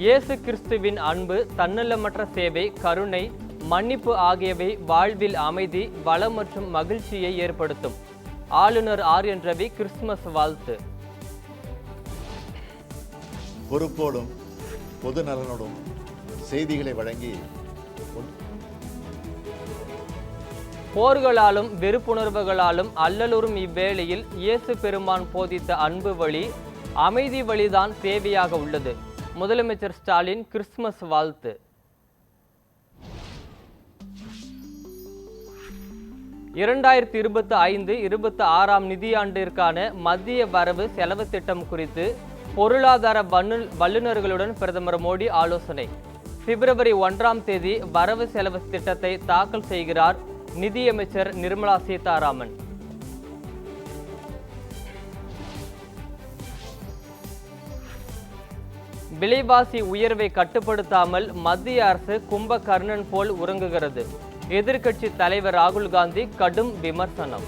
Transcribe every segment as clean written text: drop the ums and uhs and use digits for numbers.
இயேசு கிறிஸ்துவின் அன்பு, தன்னலமற்ற சேவை, கருணை, மன்னிப்பு ஆகியவை வாழ்வில் அமைதி, வளம் மற்றும் மகிழ்ச்சியை ஏற்படுத்தும். ஆளுநர் ஆர்.என். ரவி கிறிஸ்துமஸ் வாழ்த்து. பொறுப்போடும் பொது நலனோடும் செய்திகளை வழங்கி போர்களாலும் வெறுப்புணர்வுகளாலும் அல்லலுறும் இவ்வேளையில் இயேசு பெருமான் போதித்த அன்பு வழி, அமைதி வழிதான் தேவையாக உள்ளது. முதலமைச்சர் ஸ்டாலின் கிறிஸ்துமஸ் வாழ்த்து. 2025-26 நிதியாண்டிற்கான மத்திய வரவு செலவு திட்டம் குறித்து பொருளாதார வல்லுநர்களுடன் பிரதமர் மோடி ஆலோசனை. பிப்ரவரி 1ஆம் தேதி வரவு செலவு திட்டத்தை தாக்கல் செய்கிறார் நிதியமைச்சர் நிர்மலா சீதாராமன். விலைவாசி உயர்வை கட்டுப்படுத்தாமல் மத்திய அரசு கும்பகர்ணன் போல் உறங்குகிறது. எதிர்க்கட்சி தலைவர் ராகுல் காந்தி கடும் விமர்சனம்.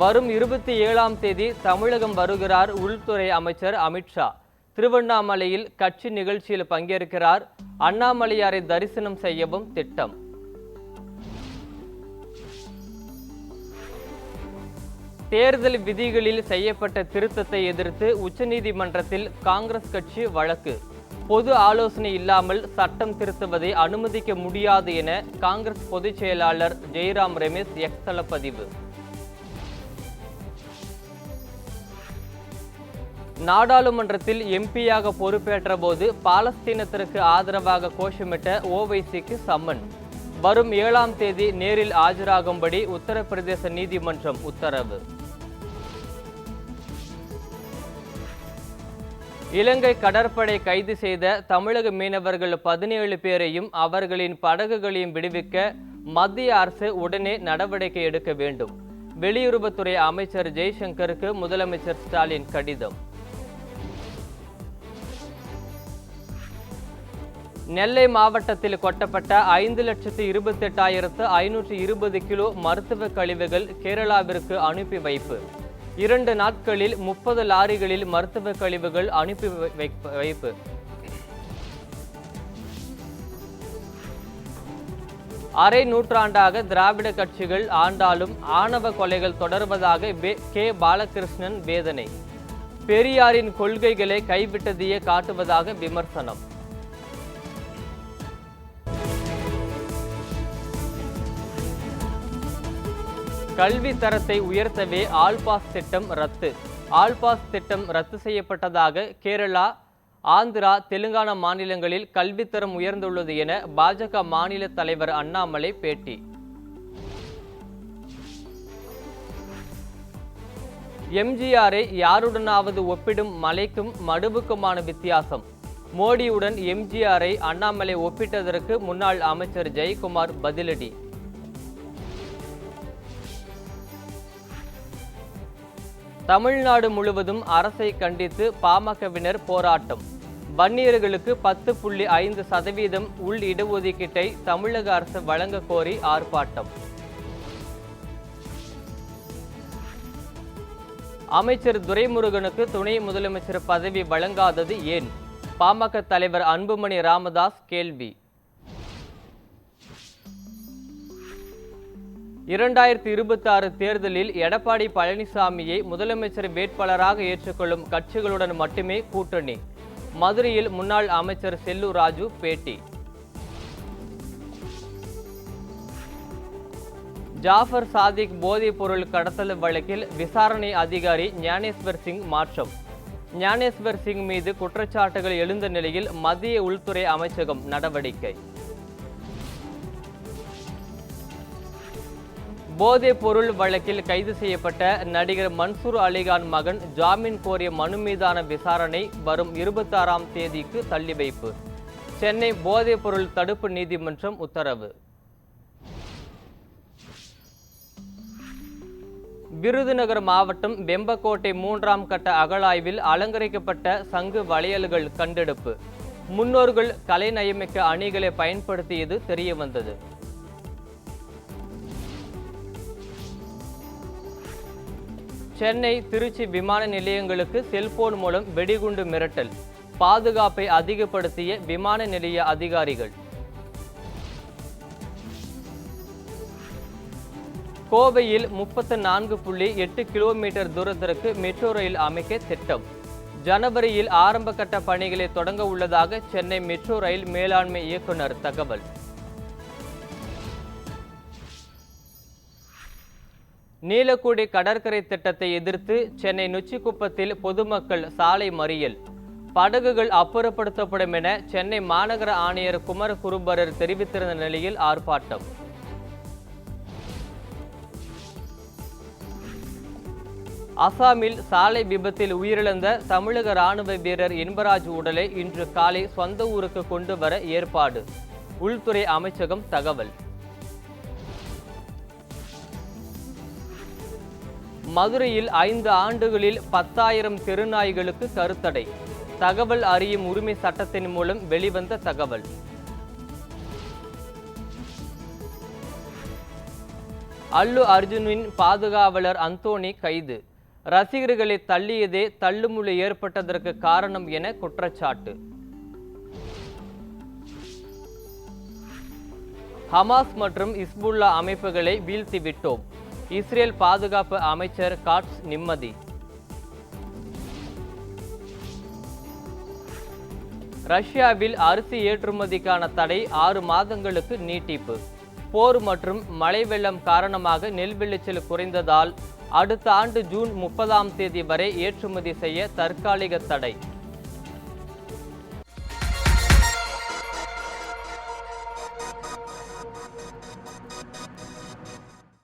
வரும் 27ஆம் தேதி தமிழகம் வருகிறார் உள்துறை அமைச்சர் அமித்ஷா. திருவண்ணாமலையில் கட்சி நிகழ்ச்சியில் பங்கேற்கிறார். அண்ணாமலையாரை தரிசனம் செய்யவும் திட்டம். தேர்தல் விதிகளில் செய்யப்பட்ட திருத்தத்தை எதிர்த்து உச்சநீதிமன்றத்தில் காங்கிரஸ் கட்சி வழக்கு. பொது ஆலோசனை இல்லாமல் சட்டம் திருத்துவதை அனுமதிக்க முடியாது என காங்கிரஸ் பொதுச் செயலாளர் ஜெய்ராம் ரமேஷ் எக்ஸ் தள பதிவு. நாடாளுமன்றத்தில் எம்பியாக பொறுப்பேற்ற போது பாலஸ்தீனத்திற்கு ஆதரவாக கோஷமிட்ட ஓவைசிக்கு சம்மன். வரும் 7ஆம் தேதி நேரில் ஆஜராகும்படி உத்தரப்பிரதேச நீதிமன்றம் உத்தரவு. இலங்கை கடற்படை கைது செய்த தமிழக மீனவர்கள் 17 பேரையும் அவர்களின் படகுகளையும் விடுவிக்க மத்திய அரசு உடனே நடவடிக்கை எடுக்க வேண்டும். வெளியுறவுத்துறை அமைச்சர் ஜெய்சங்கருக்கு முதலமைச்சர் ஸ்டாலின் கடிதம். நெல்லை மாவட்டத்தில் கொட்டப்பட்ட 5,28,520 கிலோ மருத்துவ கழிவுகள் கேரளாவிற்கு அனுப்பி வைப்பு. 2 நாட்களில் 30 லாரிகளில் மருத்துவ கழிவுகள் அனுப்பி வைப்பு. அரை நூற்றாண்டாக திராவிட கட்சிகள் ஆண்டாலும் ஆணவ கொலைகள் தொடர்வதாக கே. பாலகிருஷ்ணன் வேதனை. பெரியாரின் கொள்கைகளை கைவிட்டதையே காட்டுவதாக விமர்சனம். கல்வி தரத்தை உயர்த்தவே ஆல்பாஸ் திட்டம் ரத்து. ஆல்பாஸ் திட்டம் ரத்து செய்யப்பட்டதாக கேரளா, ஆந்திரா, தெலுங்கானா மாநிலங்களில் கல்வித்தரம் உயர்ந்துள்ளது என பாஜக மாநில தலைவர் அண்ணாமலை பேட்டி. எம்ஜிஆரை யாருடனாவது ஒப்பிடும் மலைக்கும் மடுவுக்குமான வித்தியாசம். மோடியுடன் எம்ஜிஆரை அண்ணாமலை ஒப்பிட்டதற்கு முன்னாள் அமைச்சர் ஜெயக்குமார் பதிலடி. தமிழ்நாடு முழுவதும் அரசை கண்டித்து பாமகவினர் போராட்டம். வன்னியர்களுக்கு 10.5% உள் இடஒதுக்கீட்டை தமிழக அரசு வழங்க கோரி ஆர்ப்பாட்டம். அமைச்சர் துரைமுருகனுக்கு துணை முதலமைச்சர் பதவி வழங்காதது ஏன்? பாமக தலைவர் அன்புமணி ராமதாஸ் கேள்வி. 2026 தேர்தலில் எடப்பாடி பழனிசாமியை முதலமைச்சர் வேட்பாளராக ஏற்றுக்கொள்ளும் கட்சிகளுடன் மட்டுமே கூட்டணி. மதுரையில் முன்னாள் அமைச்சர் செல்லூர் ராஜு பேட்டி. ஜாஃபர் சாதிக் போதைப் பொருள் கடத்தல் வழக்கில் விசாரணை அதிகாரி ஞானேஸ்வர் சிங் மாற்றம். ஞானேஸ்வர் சிங் மீது குற்றச்சாட்டுகள் எழுந்த நிலையில் மத்திய உள்துறை அமைச்சகம் நடவடிக்கை. போதைப் பொருள் வழக்கில் கைது செய்யப்பட்ட நடிகர் மன்சூர் அலிகான் மகன் ஜாமீன் கோரிய மனு மீதான விசாரணை வரும் 26ஆம் தேதிக்கு தள்ளி வைப்பு. சென்னை போதைப் பொருள் தடுப்பு நீதிமன்றம் உத்தரவு. விருதுநகர் மாவட்டம் வெம்பக்கோட்டை 3ஆம் கட்ட அகழாய்வில் அலங்கரிக்கப்பட்ட சங்கு வளையல்கள் கண்டெடுப்பு. முன்னோர்கள் கலைநயமிக்க அணிகளை பயன்படுத்தியது தெரியவந்தது. சென்னை திருச்சி விமான நிலையங்களுக்கு செல்போன் மூலம் வெடிகுண்டு மிரட்டல், பாதுகாப்பை அதிகப்படுத்திய விமான நிலைய அதிகாரிகள். கோவையில் 34.8 கிலோமீட்டர் தூரத்திற்கு மெட்ரோ ரயில் அமைக்க திட்டம். ஜனவரியில் ஆரம்ப கட்ட பணிகளை தொடங்க உள்ளதாக சென்னை மெட்ரோ ரயில் மேலாண்மை இயக்குனர் தகவல். நீலக்குடி கடற்கரை திட்டத்தை எதிர்த்து சென்னை நொச்சிக்குப்பத்தில் பொதுமக்கள் சாலை மறியல், படகுகள் அப்புறப்படுத்தப்படும் என சென்னை மாநகர ஆணையர் குமரகுருபரர் தெரிவித்திருந்த நிலையில் ஆர்ப்பாட்டம். அசாமில் சாலை விபத்தில் உயிரிழந்த தமிழக ராணுவ வீரர் இன்பராஜ் உடலை இன்று காலை சொந்த ஊருக்கு கொண்டு வர ஏற்பாடு, உள்துறை அமைச்சகம் தகவல். மதுரையில் 5 ஆண்டுகளில் 10,000 தெருநாய்களுக்கு கருத்தடை, தகவல் அறியும் உரிமை சட்டத்தின் மூலம் வெளிவந்த தகவல். அல்லு அர்ஜுனின் பாதுகாவலர் அந்தோணி கைது, ரசிகர்களை தள்ளியதே தள்ளுமுள்ளு ஏற்பட்டதற்கு காரணம் என குற்றச்சாட்டு. ஹமாஸ் மற்றும் இஸ்புல்லா அமைப்புகளை வீழ்த்திவிட்டோம், இஸ்ரேல் பாதுகாப்பு அமைச்சர் காட்ஸ் நிம்மதி. ரஷ்யாவில் அரிசி ஏற்றுமதிக்கான தடை 6 மாதங்களுக்கு நீட்டிப்பு. போர் மற்றும் மழை வெள்ளம் காரணமாக நெல் விளைச்சல் குறைந்ததால் அடுத்த ஆண்டு ஜூன் 30ஆம் தேதி வரை ஏற்றுமதி செய்ய தற்காலிக தடை.